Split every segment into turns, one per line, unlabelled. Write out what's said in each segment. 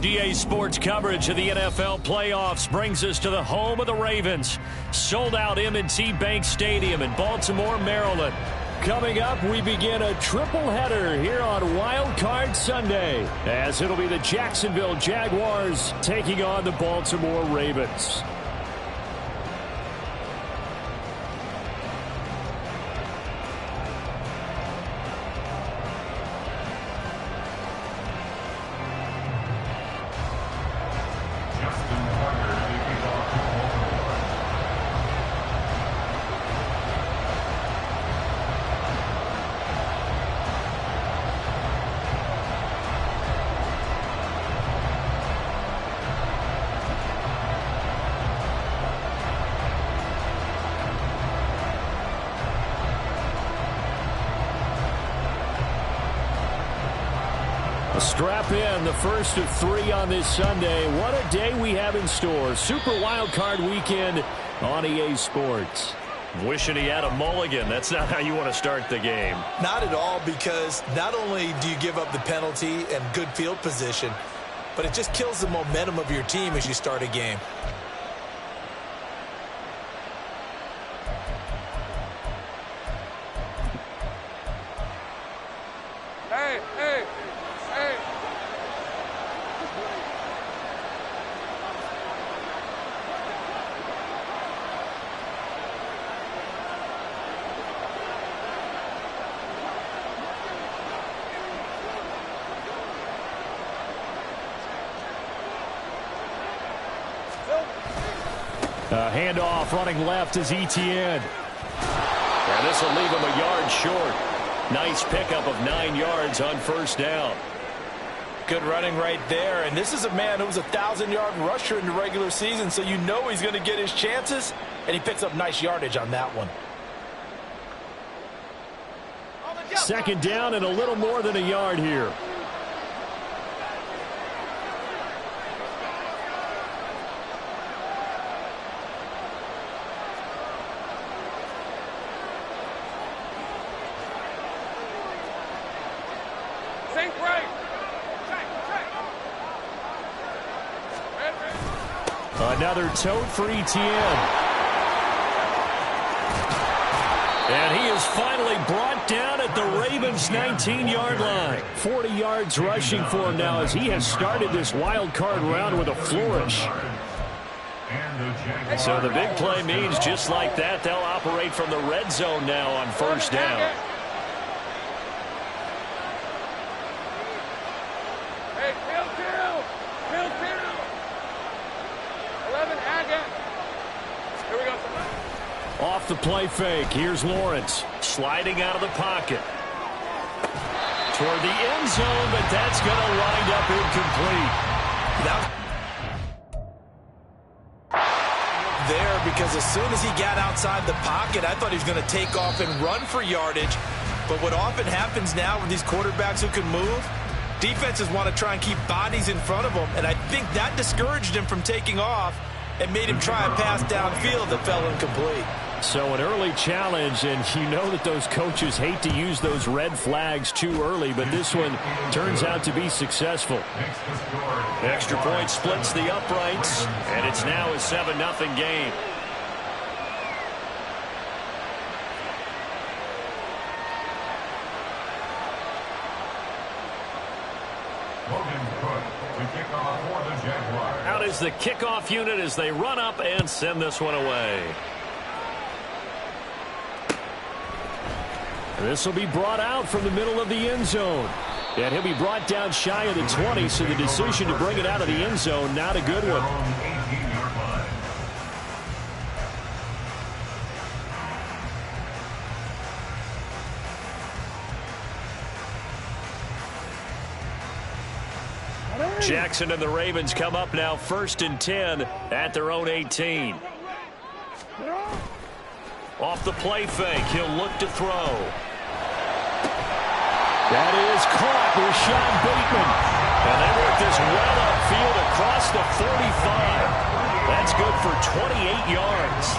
DA Sports coverage of the NFL playoffs brings us to the home of the Ravens. Sold out M&T Bank Stadium in Baltimore, Maryland. Coming up, we begin a triple header here on Wild Card Sunday, as it'll be the Jacksonville Jaguars taking on the Baltimore Ravens. Strap in, the first of three on this Sunday. What a day we have in store. Super Wild Card Weekend on EA Sports. Wishing he had a mulligan. That's not how you want to start the game.
Not at all, because not only do you give up the penalty and good field position, but it just kills the momentum of your team as you start a game.
Handoff running left is Etienne. And this will leave him a yard short. Nice pickup of 9 yards on first down.
Good running right there. And this is a man who was a 1,000-yard rusher in the regular season, so you know he's going to get his chances. And he picks up nice yardage on that one.
Second down and a little more than a yard here. Another tote for Etienne. And he is finally brought down at the Ravens' 19-yard line. 40 yards rushing for him now as he has started this wild card round with a flourish. So the big play means just like that, they'll operate from the red zone now on first down. Off the play fake. Here's Lawrence sliding out of the pocket toward the end zone, but that's going to wind up incomplete.
There, because as soon as he got outside the pocket, I thought he was going to take off and run for yardage. But what often happens now with these quarterbacks who can move, defenses want to try and keep bodies in front of them, and I think that discouraged him from taking off and made him try a pass downfield that fell incomplete.
So an early challenge, and you know that those coaches hate to use those red flags too early, but this one turns out to be successful. Extra point splits the uprights, and it's now a 7-0 game. Out is the kickoff unit as they run up and send this one away. This will be brought out from the middle of the end zone. And he'll be brought down shy of the 20, so the decision to bring it out of the end zone, not a good one. Jackson and the Ravens come up now 1st and 10 at their own 18. Off the play fake, he'll look to throw. That is caught with Sean Bateman. And they work this well upfield across the 45. That's good for 28 yards.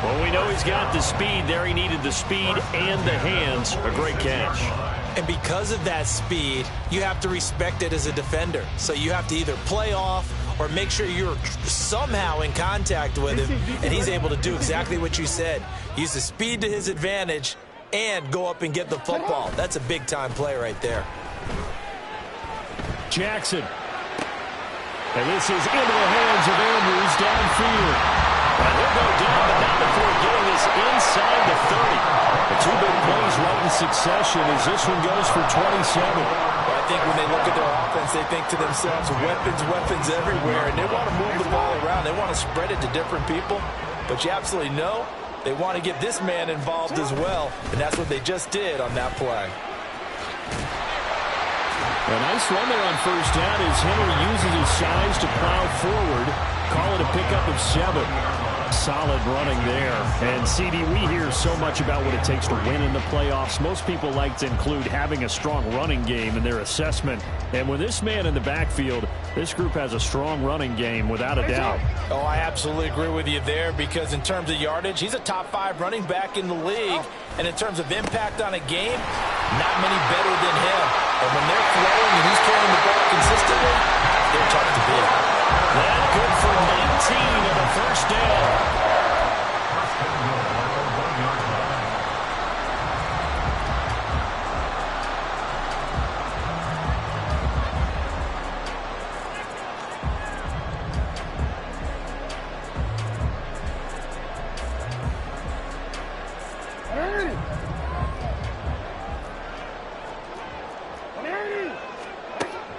Well, we know he's got the speed there. He needed the speed and the hands. A great catch.
And because of that speed, you have to respect it as a defender. So you have to either play off or make sure you're somehow in contact with him, and he's able to do exactly what you said. Use the speed to his advantage and go up and get the football. That's a big-time play right there.
Jackson. And this is into the hands of Andrews downfield. And he'll go down, but not before getting this inside the 30. The two big plays right in succession as this one goes for 27.
Well, I think when they look at their offense, they think to themselves, weapons, weapons everywhere, and they want to move the ball around. They want to spread it to different people, but you absolutely know they want to get this man involved as well, and that's what they just did on that play.
A nice run there on first down as Henry uses his size to plow forward. Call it a pickup of 7. Solid running there. And, CD, we hear so much about what it takes to win in the playoffs. Most people like to include having a strong running game in their assessment. And with this man in the backfield, this group has a strong running game without a doubt.
Oh, I absolutely agree with you there because in terms of yardage, he's a top 5 running back in the league. And in terms of impact on a game, not many better than him. And when they're flowing and he's carrying the ball consistently, they're tough to beat.
That good for 19 and a first down.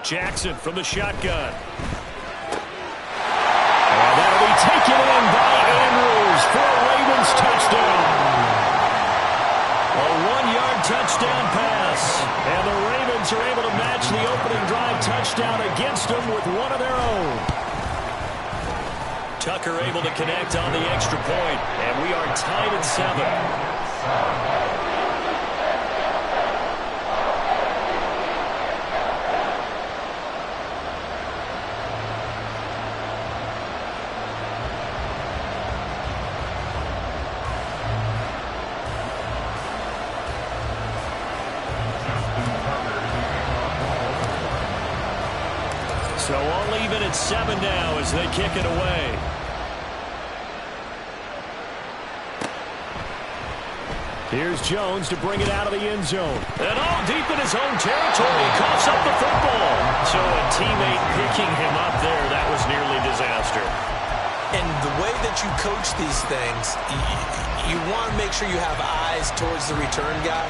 Jackson from the shotgun. And that'll be taken in by Andrews for a Ravens touchdown. A 1-yard touchdown pass. And the Ravens are able to match the opening drive touchdown against them with one of their own. Tucker able to connect on the extra point. And we are tied at 7. So all even at 7 now as they kick it away. Here's Jones to bring it out of the end zone. And all deep in his own territory, coughs up the football. So a teammate picking him up there, that was nearly disaster.
And the way that you coach these things, you want to make sure you have eyes towards the return guy,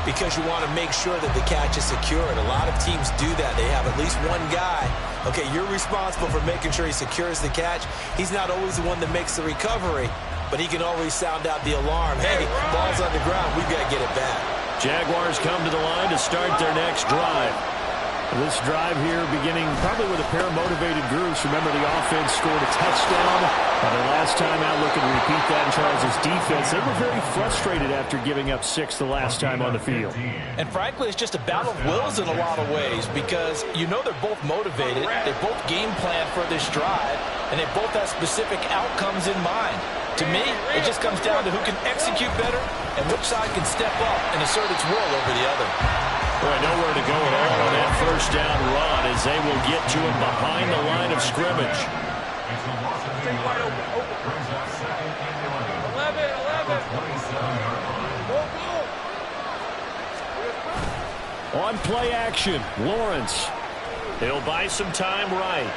because you want to make sure that the catch is secured. A lot of teams do that. They have at least one guy. Okay, you're responsible for making sure he secures the catch. He's not always the one that makes the recovery, but he can always sound out the alarm. Hey, ball's on the ground. We've got to get it back.
Jaguars come to the line to start their next drive. This drive here beginning probably with a pair of motivated groups. Remember, the offense scored a touchdown. The last time out, looking to repeat that in Charles' defense. They were very frustrated after giving up 6 the last time on the field.
And frankly, it's just a battle of wills in a lot of ways because you know they're both motivated. They both game plan for this drive, and they both have specific outcomes in mind. To me, it just comes down to who can execute better and which side can step up and assert its will over the other.
Right, nowhere to go at all on that first down run as they will get to him behind the line of scrimmage. 11. On play action, Lawrence. He'll buy some time right.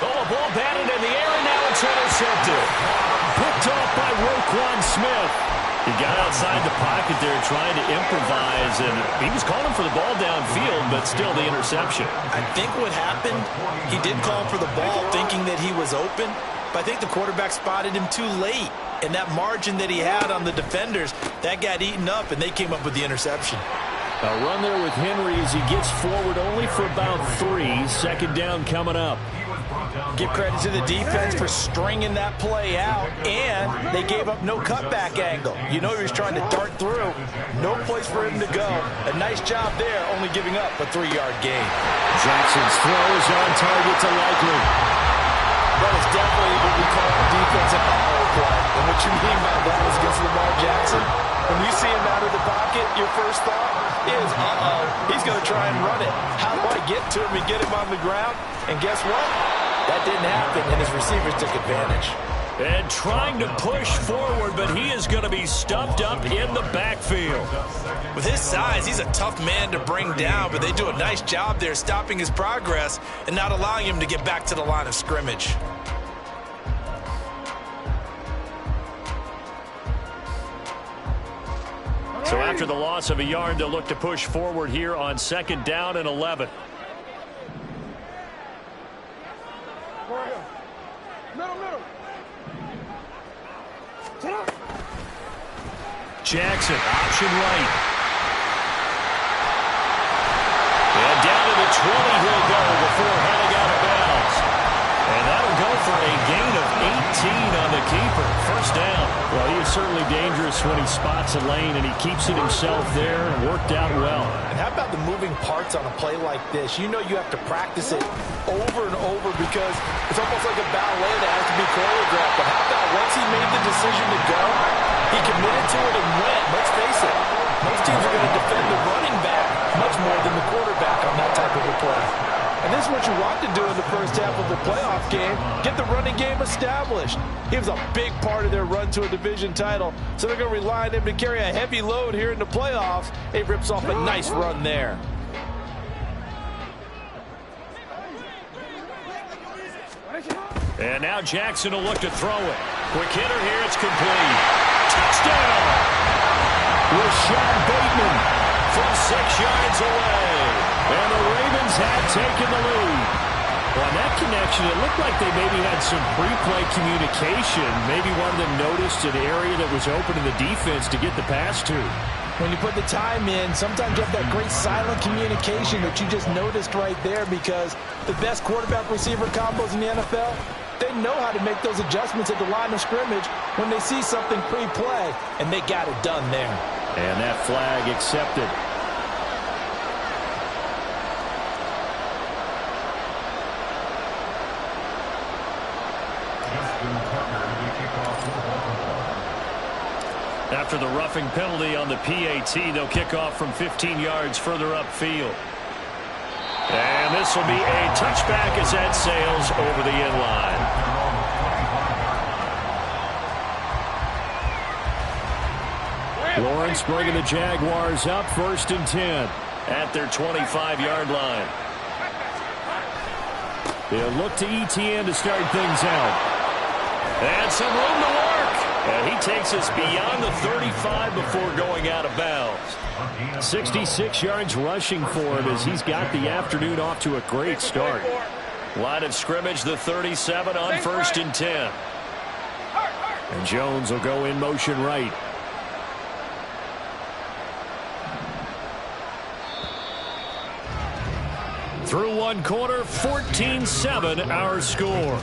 Oh, a ball batted in the air, and now it's intercepted. Picked off by Roquan Smith. He got outside the pocket there trying to improvise, and he was calling for the ball downfield, but still the interception.
I think what happened, he did call for the ball thinking that he was open, but I think the quarterback spotted him too late. And that margin that he had on the defenders, that got eaten up, and they came up with the interception.
A run there with Henry as he gets forward only for about 3. Second down coming up.
Give credit to the defense for stringing that play out, and they gave up no cutback angle. You know he was trying to dart through. No place for him to go. A nice job there, only giving up a 3-yard gain.
Jackson's throw is on target to Likely.
That is definitely what we call a defensive power play. And what you mean by that is against Lamar Jackson. When you see him out of the pocket, your first thought is, he's going to try and run it. How do I get to him and get him on the ground? And guess what? That didn't happen, and his receivers took advantage.
And trying to push forward, but he is going to be stuffed up in the backfield.
With his size, he's a tough man to bring down, but they do a nice job there stopping his progress and not allowing him to get back to the line of scrimmage.
So after the loss of a yard, they'll look to push forward here on 2nd down and 11. Jackson, option right. And down to the 20 he'll go before heading out of bounds. And that'll go for a gain of 18 on the keeper. First down. Well, he is certainly dangerous when he spots a lane, and he keeps it himself there and worked out well.
And how about the moving parts on a play like this? You know you have to practice it over and over because it's almost like a ballet that has to be choreographed. But how about once he made the decision to go, he committed to it and went. Let's face it, most teams are going to defend the running back much more than the quarterback on that type of a play. And this is what you want to do in the first half of a playoff game. Get the running game established. He was a big part of their run to a division title, so they're going to rely on him to carry a heavy load here in the playoffs. He rips off a nice run there.
And now Jackson will look to throw it. Quick hitter here, it's complete. Touchdown! Rashad Bateman from 6 yards away. And the Ravens had taken the lead. Well, on that connection, it looked like they maybe had some pre-play communication. Maybe one of them noticed an area that was open in the defense to get the pass to.
When you put the time in, sometimes you have that great silent communication that you just noticed right there, because the best quarterback-receiver combos in the NFL, they know how to make those adjustments at the line of scrimmage when they see something pre-play, and they got it done there.
And that flag accepted. After the roughing penalty on the PAT, they'll kick off from 15 yards further upfield. And this will be a touchback as that sails over the end line. Lawrence bringing the Jaguars up 1st and 10 at their 25-yard line. They'll look to ETN to start things out. And some room to work. And he takes us beyond the 35 before going out of bounds. 66 yards rushing for him as he's got the afternoon off to a great start. Line of scrimmage, the 37 on 1st and 10. And Jones will go in motion right. Through one quarter, 14-7 our score.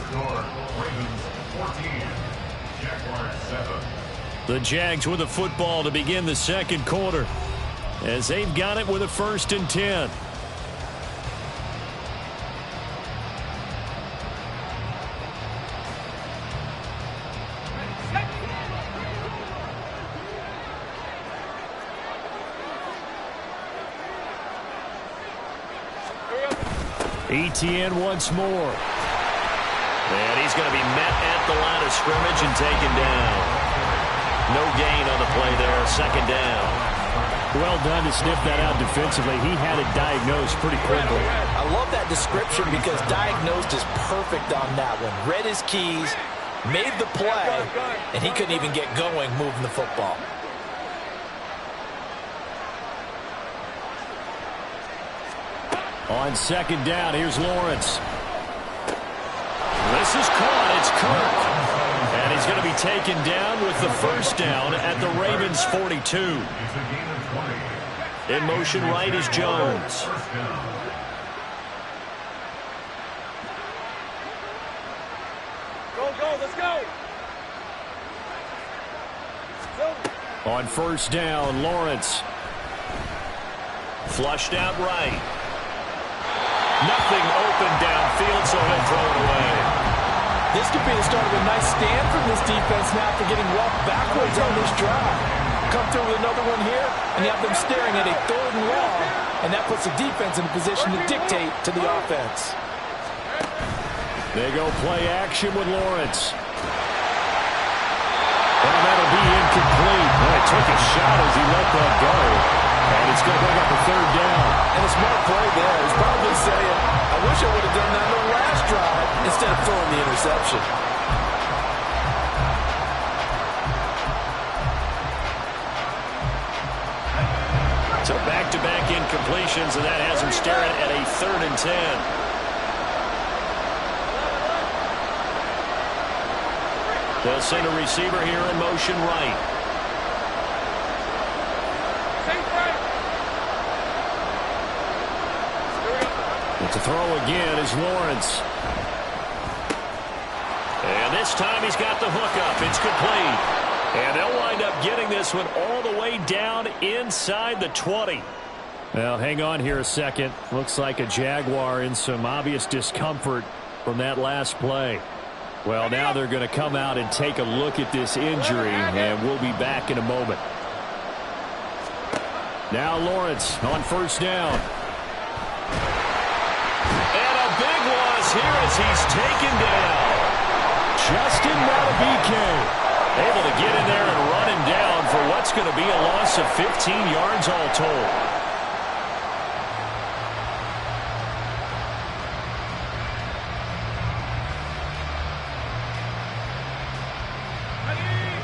The Jags with the football to begin the second quarter, as they've got it with a 1st and 10. ETN once more. And he's going to be met at the line of scrimmage and taken down. No gain on the play there, 2nd down. Well done to sniff that out defensively. He had it diagnosed pretty quickly.
I love that description because diagnosed is perfect on that one. Read his keys, made the play, and he couldn't even get going moving the football.
On 2nd down, here's Lawrence. This is caught. It's Kirk. And he's going to be taken down with the 1st down at the Ravens' 42. In motion right is Jones.
Go, let's go.
On 1st down, Lawrence. Flushed out right. Nothing open downfield, so he'll throw it away.
started a nice stand from this defense now for getting walked backwards on this drive. Come through with another one here, and you have them staring at a 3rd and long, and that puts the defense in a position to dictate to the offense.
They go play action with Lawrence. And that'll be incomplete. Well, he took a shot as he let that go. And it's going to bring up a 3rd down.
And a smart play there. He's probably saying, I wish I would have done that on the last drive instead of throwing the interception.
So back-to-back incompletions, and that has him staring at a 3rd and 10. They'll send a receiver here in motion right. To throw again is Lawrence. And this time he's got the hook up. It's complete. And they'll wind up getting this one all the way down inside the 20. Well, hang on here a second. Looks like a Jaguar in some obvious discomfort from that last play. Well, now they're going to come out and take a look at this injury, and we'll be back in a moment. Now Lawrence on 1st down. And a big loss here as he's taken down. Justin Madubuike able to get in there and run him down for what's going to be a loss of 15 yards all told.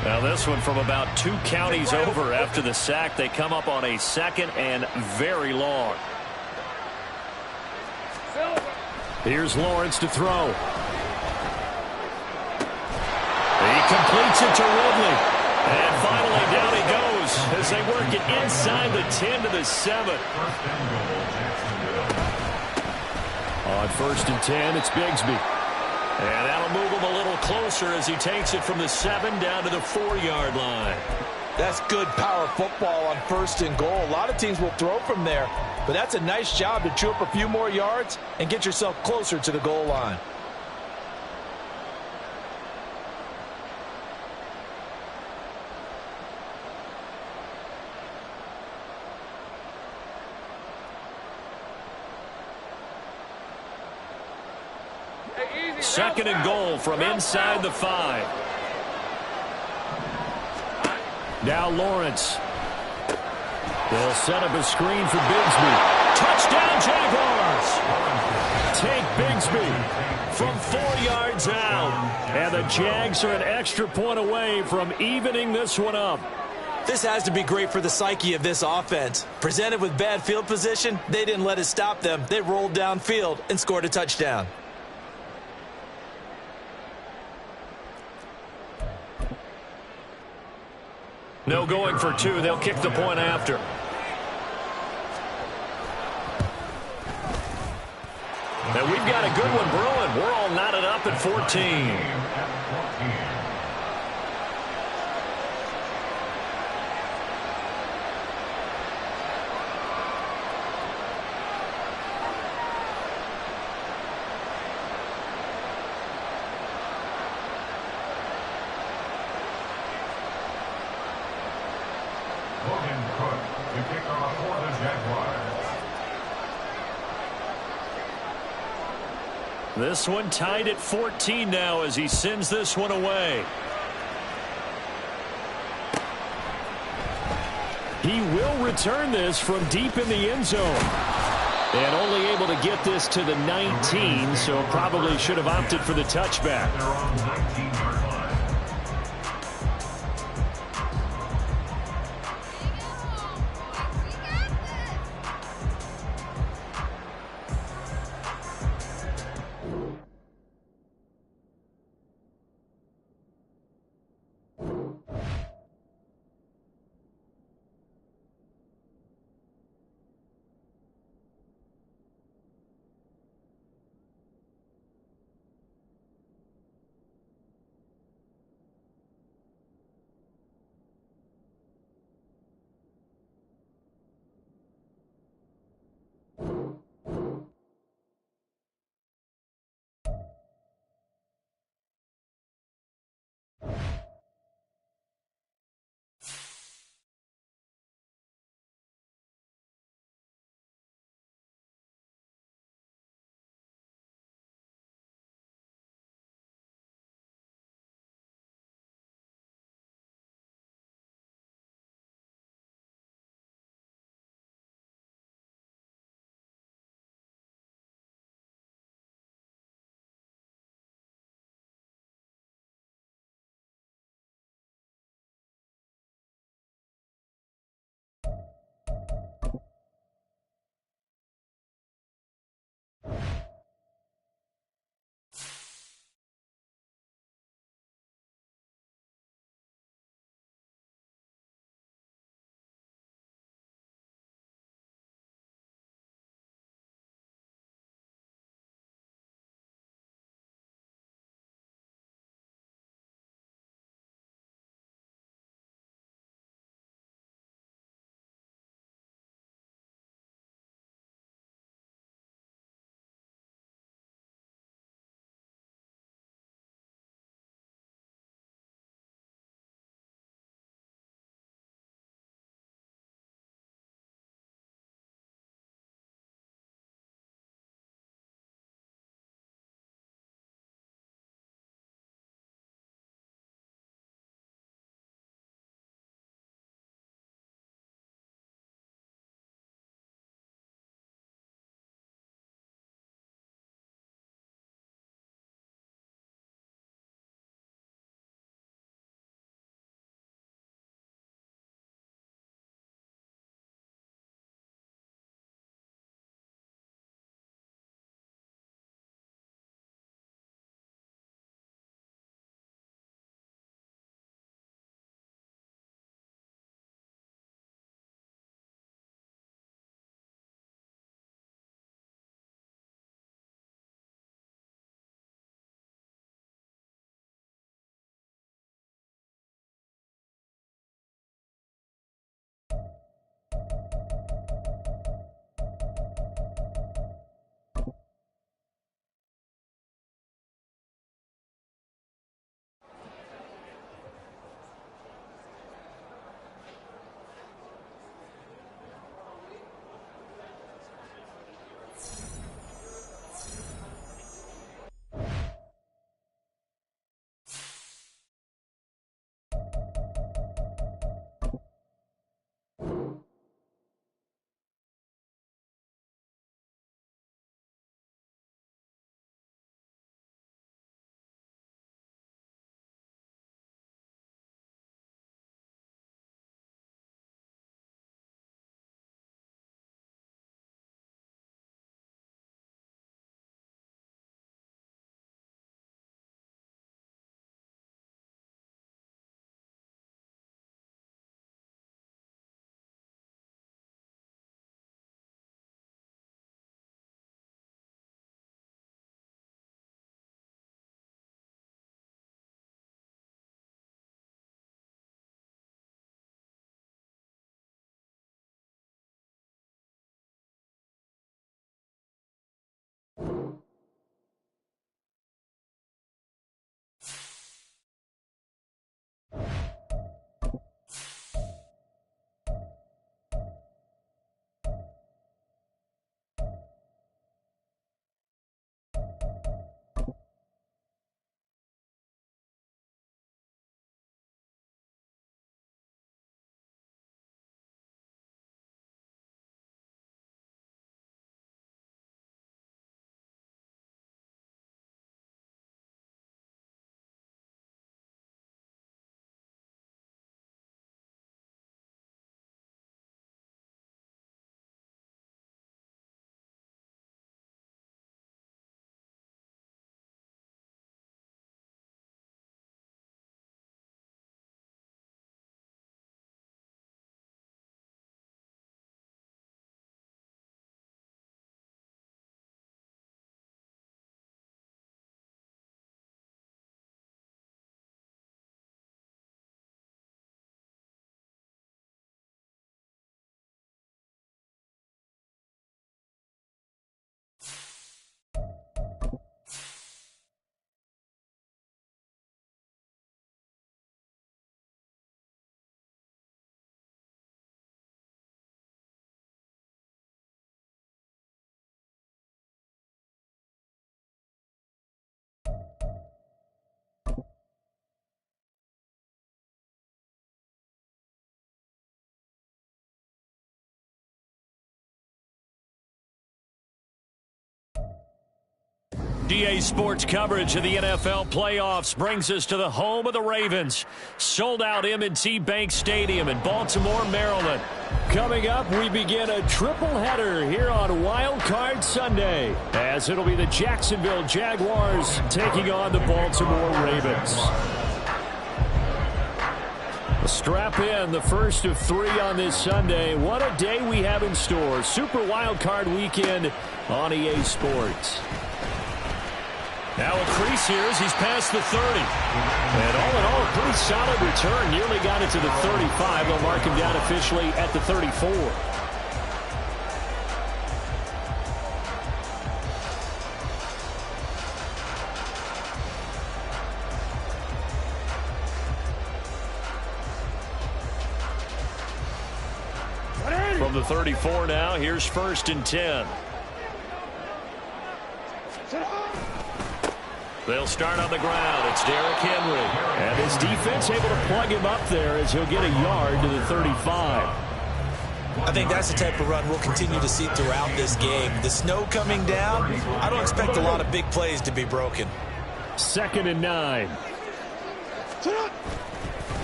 Now this one from about 2 counties over after the sack. They come up on a 2nd and very long. Here's Lawrence to throw. He completes it to Ridley. And finally down he goes as they work it inside the 10 to the 7. On 1st and 10, it's Bigsby. And that'll move him a little closer as he takes it from the 7 down to the 4-yard line.
That's good power football on 1st and goal. A lot of teams will throw from there, but that's a nice job to chew up a few more yards and get yourself closer to the goal line.
Second and goal from inside the 5. Now Lawrence. They'll set up a screen for Bigsby. Touchdown Jaguars! Take Bigsby from 4 yards out. And the Jags are an extra point away from evening this one up.
This has to be great for the psyche of this offense. Presented with bad field position, they didn't let it stop them. They rolled downfield and scored a touchdown.
No going for 2. They'll kick the point after. And we've got a good one brewing. We're all knotted up at 14. This one tied at 14 now as he sends this one away. He will return this from deep in the end zone. And only able to get this to the 19, so probably should have opted for the touchback. EA Sports coverage of the NFL playoffs brings us to the home of the Ravens. Sold out M&T Bank Stadium in Baltimore, Maryland. Coming up, we begin a triple header here on Wild Card Sunday, as it'll be the Jacksonville Jaguars taking on the Baltimore Ravens. Strap in, the first of 3 on this Sunday. What a day we have in store. Super Wild Card Weekend on EA Sports. Now a crease here as he's past the 30. And all in all, a pretty solid return. Nearly got it to the 35. They'll mark him down officially at the 34. From the 34 now, here's 1st and 10. They'll start on the ground. It's Derrick Henry. And his defense able to plug him up there as he'll get a yard to the 35.
I think that's the type of run we'll continue to see throughout this game. The snow coming down, I don't expect a lot of big plays to be broken.
2nd and 9.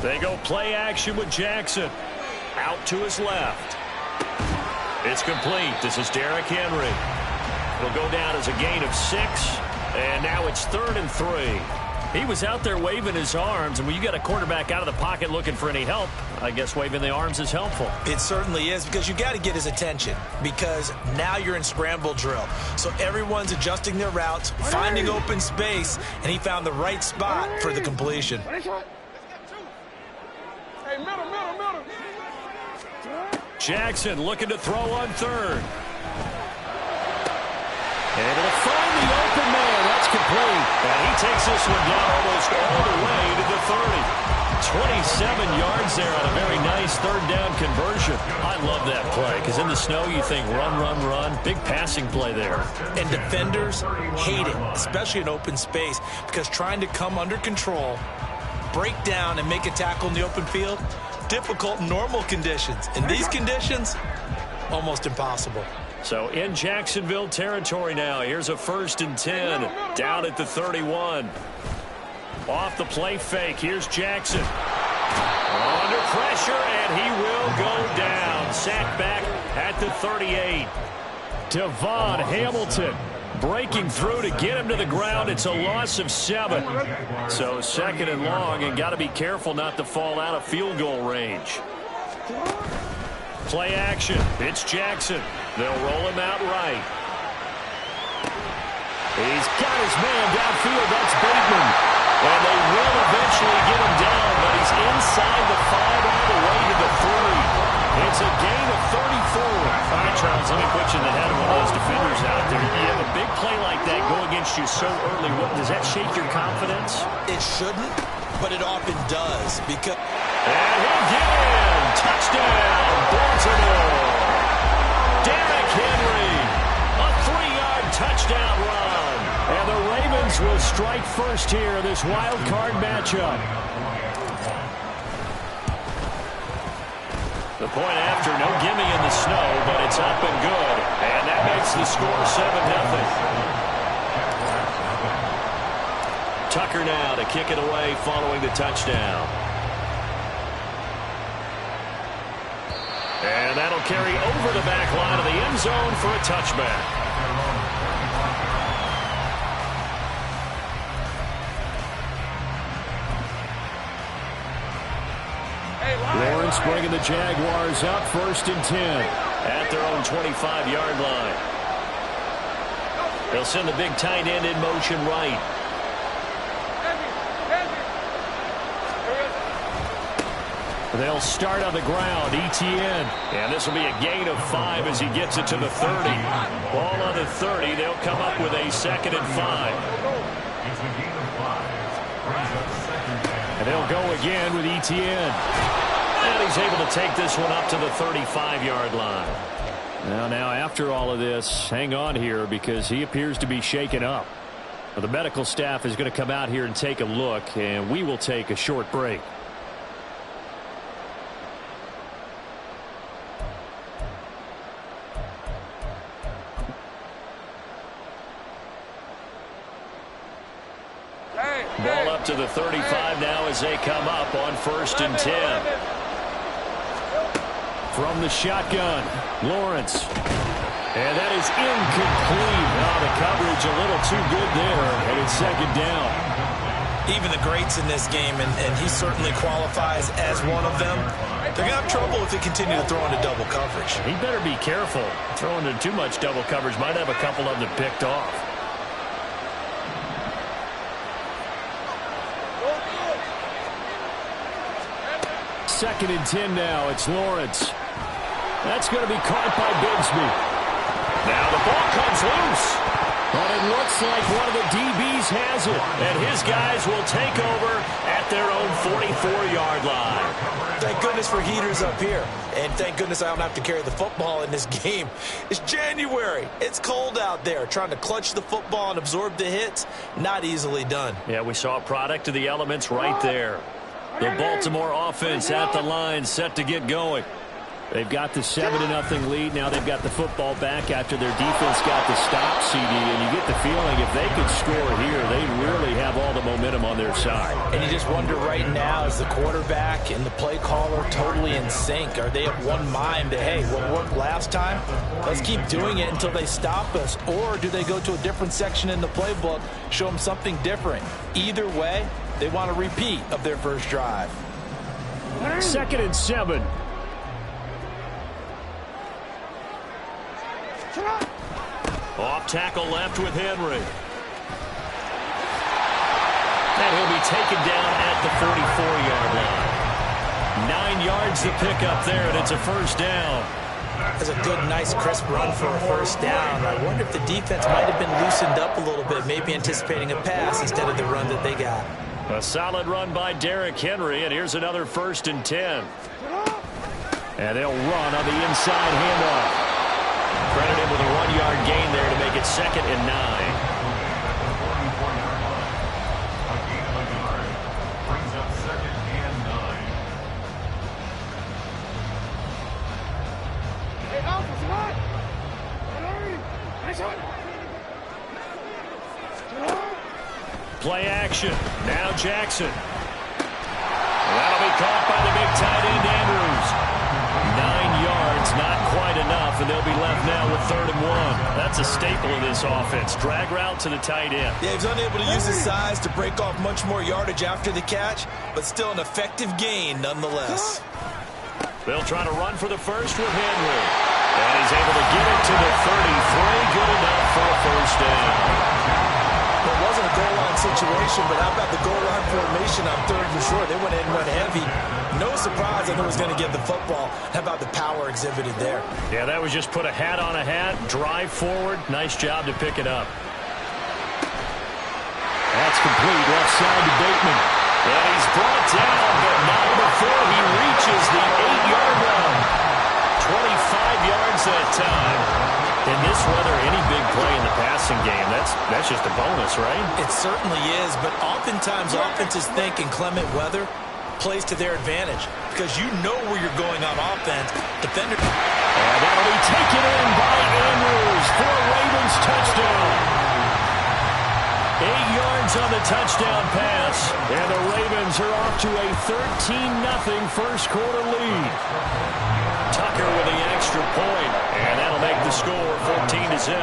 They go play action with Jackson. Out to his left. It's complete. This is Derrick Henry. He'll go down as a gain of 6. And now it's 3rd and 3. He was out there waving his arms, and when you got a quarterback out of the pocket looking for any help, I guess waving the arms is helpful.
It certainly is, because you got to get his attention, because now you're in scramble drill. So everyone's adjusting their routes, finding open space, and he found the right spot for the completion.
Jackson looking to throw on 3rd. And it'll find the open man. That's complete. And he takes this one down almost all the way to the 30. 27 yards there on a very nice 3rd down conversion. I love that play, because in the snow you think run, run, run. Big passing play there.
And defenders hate it, especially in open space, because trying to come under control, break down, and make a tackle in the open field, difficult in normal conditions. In these conditions, almost impossible.
So in Jacksonville territory now. Here's a 1st and 10 down at the 31. Off the play fake. Here's Jackson. Under pressure, and he will go down. Sacked back at the 38. Devon Hamilton breaking through to get him to the ground. It's a loss of 7. So 2nd and long, and got to be careful not to fall out of field goal range. Play action. It's Jackson. They'll roll him out right. He's got his man downfield. That's Bateman. And they will eventually get him down, but he's inside the 5 all the way to the 3. It's a gain of 34. All right, Charles, let me put you in the head of one of those defenders out there. You have a big play like that go against you so early. Does that shake your confidence?
It shouldn't, but it often does. Because
and he'll get in. Touchdown, Baltimore. Derrick Henry, a 3-yard touchdown run. And the Ravens will strike first here in this wild card matchup. The point after, no gimme in the snow, but it's up and good. And that makes the score 7-0. Tucker now to kick it away following the touchdown. And that'll carry over the back line of the end zone for a touchback. Lawrence bringing the Jaguars up 1st and 10 at their own 25-yard line. They'll send the big tight end in motion right. They'll start on the ground. Etienne. And this will be a gain of 5 as he gets it to the 30. Ball on the 30. They'll come up with a 2nd and 5. And they'll go again with Etienne. And he's able to take this one up to the 35-yard line. Now, after all of this, hang on here because he appears to be shaken up. The medical staff is going to come out here and take a look, and we will take a short break. Ball up to the 35 now as they come up on 1st and 10. From the shotgun, Lawrence. And that is incomplete. Now the coverage a little too good there, and it's 2nd down.
Even the greats in this game, and he certainly qualifies as one of them, they're going to have trouble if they continue to throw into double coverage.
He better be careful. Throwing into too much double coverage might have a couple of them picked off. Second and 10 now. It's Lawrence. That's going to be caught by Bigsby. Now the ball comes loose. But it looks like one of the DBs has it. And his guys will take over at their own 44-yard line.
Thank goodness for heaters up here. And thank goodness I don't have to carry the football in this game. It's January. It's cold out there. Trying to clutch the football and absorb the hits, not easily done.
Yeah, we saw a product of the elements right there. The Baltimore offense at the line, set to get going. They've got the 7-0 lead. Now they've got the football back after their defense got the stop, CD. And you get the feeling if they could score here, they really have all the momentum on their side.
And you just wonder right now, is the quarterback and the play caller totally in sync? Are they of one mind that, hey, what worked last time, let's keep doing it until they stop us? Or do they go to a different section in the playbook, show them something different? Either way, they want a repeat of their first drive.
2nd and 7. Off tackle left with Henry. And he'll be taken down at the 44-yard line. 9 yards to pick up there, and it's a 1st down.
That's a good, nice, crisp run for a 1st down. I wonder if the defense might have been loosened up a little bit, maybe anticipating a pass instead of the run that they got.
A solid run by Derrick Henry, and here's another 1st and 10. And they'll run on the inside handoff. Credit him with a 1-yard gain there to make it 2nd and 9. Play action. Now Jackson. That'll be caught by the big tight end Andrews. 9 yards, not quite enough, and they'll be left now with 3rd and 1. That's a staple of this offense. Drag route to the tight end.
Yeah, he's unable to use his size to break off much more yardage after the catch, but still an effective gain nonetheless.
They'll try to run for the first with Henry. And he's able to get it to the 33. Good enough for a 1st down.
It wasn't a goal line situation, but how about the goal line formation on 3rd and short? They went in and went heavy. No surprise I knew he was going to get the football. How about the power exhibited there?
Yeah, that was just put a hat on a hat, drive forward. Nice job to pick it up. That's complete. Left side to Bateman. And he's brought down, but not before he reaches the 8-yard line. 25 yards that time. In this weather, any big play in the passing game, that's just a bonus, right?
It certainly is, but oftentimes offenses think in clement weather plays to their advantage because you know where you're going on offense. Defender.
And that'll be taken in by Andrews for a Ravens touchdown. 8 yards on the touchdown pass, and the Ravens are off to a 13-0 first quarter lead. Tucker with the extra point, and that'll make the score 14-0.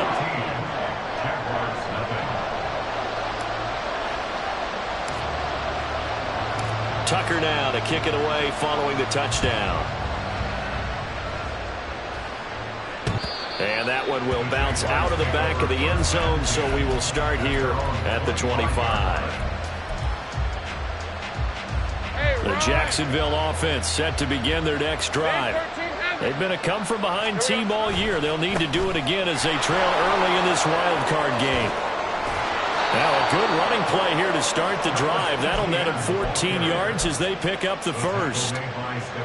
Tucker now to kick it away following the touchdown. And that one will bounce out of the back of the end zone, so we will start here at the 25. The Jacksonville offense set to begin their next drive. They've been a come-from-behind team all year. They'll need to do it again as they trail early in this wild card game. Now a good running play here to start the drive. That'll net them 14 yards as they pick up the first.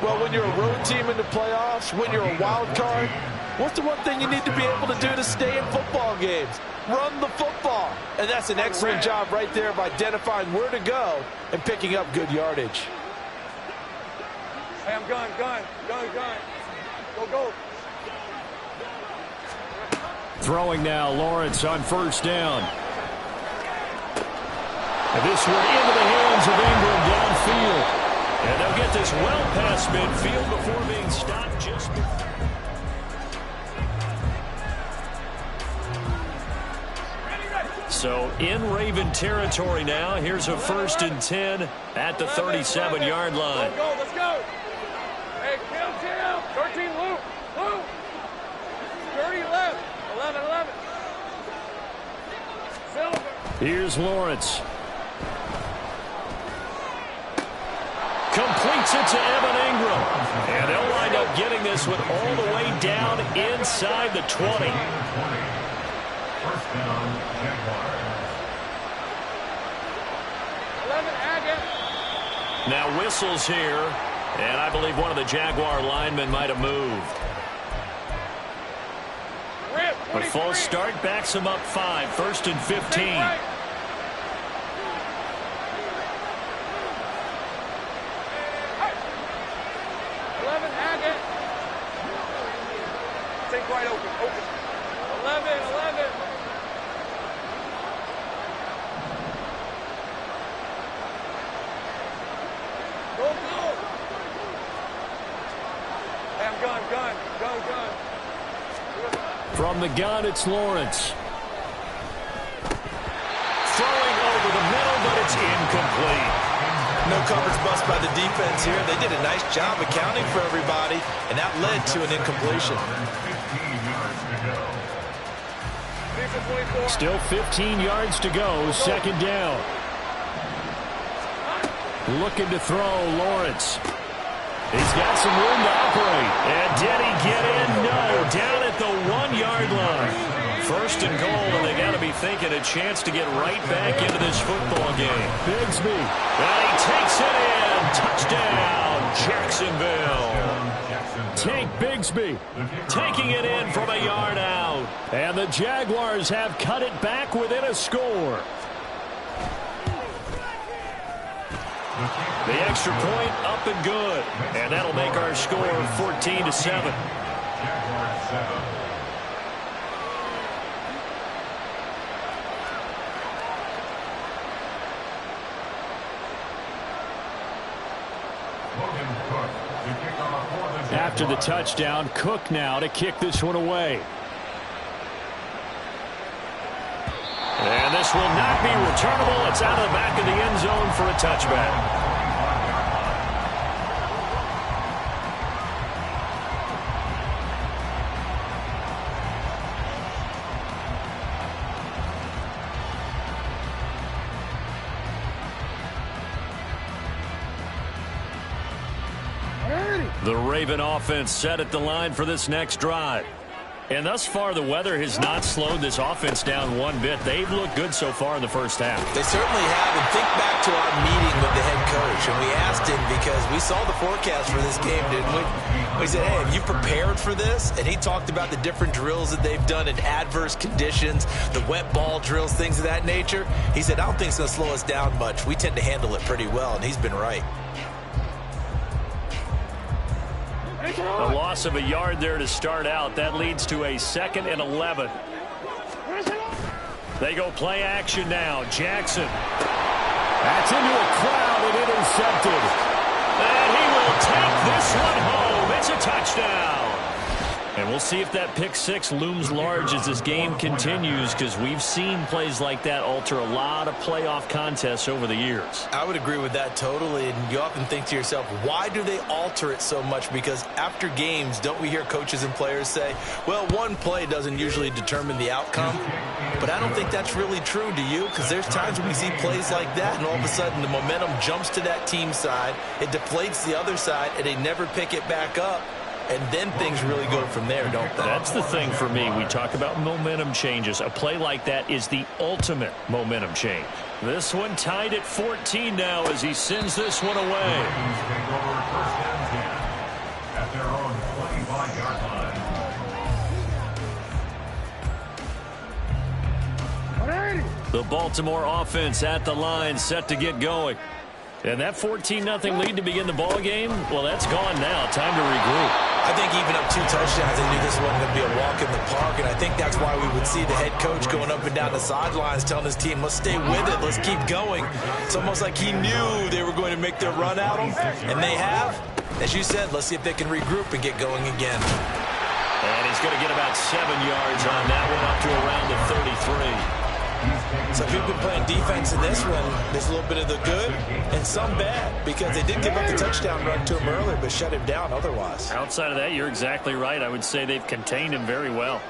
Well, when you're a road team in the playoffs, when you're a wild card, what's the one thing you need to be able to do to stay in football games? Run the football. And that's an excellent job right there of identifying where to go and picking up good yardage.
Hey, I'm going. Go.
Throwing now, Lawrence on first down. And this one into the hands of Ingram downfield. And they'll get this well past midfield before being stopped just before. So in Raven territory now. Here's a 1st and 10 at the 37-yard line.
Let's go, let's go. Hey, Tim. 13, Luke. 30 left. 11. Silver.
Here's Lawrence. Completes it to Evan Ingram. And they'll wind up getting this one all the way down inside the 20. First down, Jaguars.
11, Agate.
Now whistles here, and I believe one of the Jaguar linemen might have moved. A false start backs him up 5, 1st and 15.
11, Agate. Take right open. 11. Go. Hey, I'm gun. Go.
From the gun, it's Lawrence. Throwing over the middle, but it's incomplete.
No coverage bust by the defense here. They did a nice job accounting for everybody, and that led to an incompletion.
Still 15 yards to go, 2nd down. Looking to throw, Lawrence. He's got some room to operate. And did he get in? No. Down at the 1-yard line. 1st and goal, and they got to be thinking a chance to get right back into this football game. Bigsby. And he takes it in. Touchdown, Jacksonville. Tank Bigsby taking it in from a yard out. And the Jaguars have cut it back within a score. The extra point up and good. And that'll make our score 14-7. After the touchdown, Cook now to kick this one away. And this will not be returnable. It's out of the back of the end zone for a touchback. The Raven offense set at the line for this next drive. And thus far, the weather has not slowed this offense down one bit. They've looked good so far in the first half.
They certainly have. And think back to our meeting with the head coach. And we asked him because we saw the forecast for this game, didn't we? We said, hey, have you prepared for this? And he talked about the different drills that they've done in adverse conditions, the wet ball drills, things of that nature. He said, I don't think it's going to slow us down much. We tend to handle it pretty well, and he's been right.
A loss of a yard there to start out. That leads to a 2nd and 11. They go play action now. Jackson. That's into a crowd and intercepted. And he will take this one home. It's a touchdown. And we'll see if that pick 6 looms large as this game continues, because we've seen plays like that alter a lot of playoff contests over the years.
I would agree with that totally. And you often think to yourself, why do they alter it so much? Because after games, don't we hear coaches and players say, well, one play doesn't usually determine the outcome? But I don't think that's really true, do you? Because there's times when we see plays like that, and all of a sudden the momentum jumps to that team side, it deflates the other side, and they never pick it back up. And then things really go from there, don't they?
That's the thing for me. We talk about momentum changes. A play like that is the ultimate momentum change. This one tied at 14 now as he sends this one away. At their own 25-yard line. The Baltimore offense at the line, set to get going. And that 14-0 lead to begin the ball game, well, that's gone now. Time to regroup.
I think even up 2 touchdowns, they knew this wasn't going to be a walk in the park, and I think that's why we would see the head coach going up and down the sidelines telling his team, let's stay with it, let's keep going. It's almost like he knew they were going to make their run at him, and they have. As you said, let's see if they can regroup and get going again.
And he's going to get about 7 yards on that one, up to around the 33.
So if you've been playing defense in this one, there's a little bit of the good and some bad, because they did give up the touchdown run to him earlier, but shut him down otherwise.
Outside of that, you're exactly right. I would say they've contained him very well.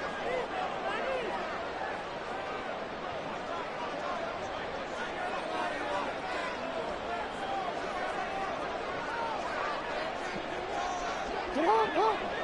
Come on, come on.